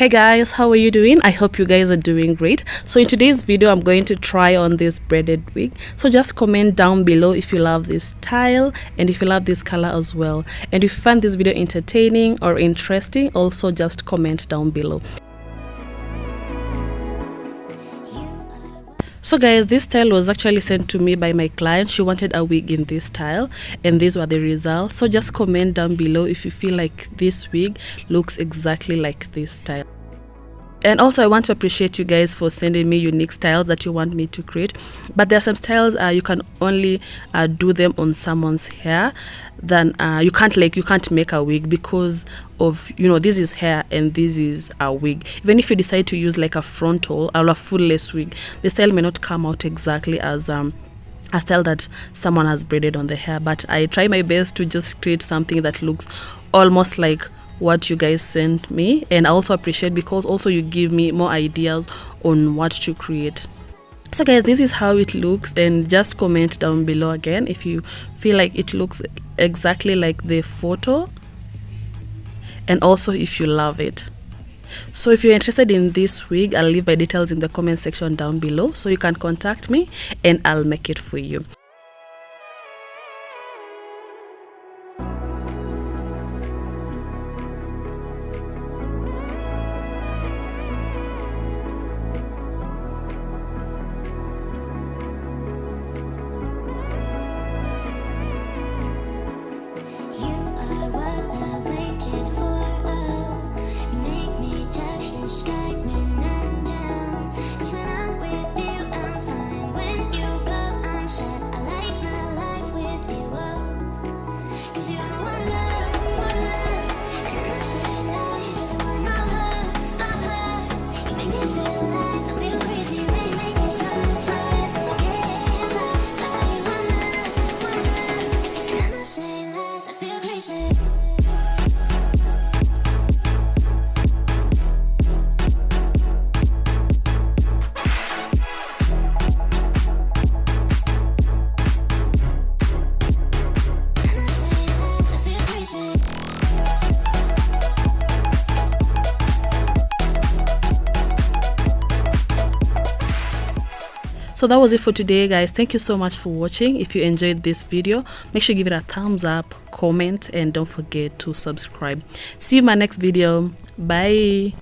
Hey guys, how are you doing? I hope you guys are doing great. So in today's video, I'm going to try on this braided wig. So just comment down below if you love this style and if you love this color as well. And if you find this video entertaining or interesting, also just comment down below. So guys, this style was actually sent to me by my client. She wanted a wig in this style and these were the results. So just comment down below if you feel like this wig looks exactly like this style. And also I want to appreciate you guys for sending me unique styles that you want me to create. But there are some styles you can only do them on someone's hair. Then you can't make a wig because of, you know, this is hair and this is a wig. Even if you decide to use like a frontal or a full-lace wig, the style may not come out exactly as a style that someone has braided on the hair. But I try my best to just create something that looks almost like what you guys sent me, and I also appreciate because also you give me more ideas on what to create. So guys, this is how it looks, and just comment down below again if you feel like it looks exactly like the photo and also if you love it. So if you're interested in this wig, I'll leave my details in the comment section down below so you can contact me and I'll make it for you. So that was it for today guys. Thank you so much for watching. If you enjoyed this video, make sure you give it a thumbs up, comment, and don't forget to subscribe. See you in my next video. Bye.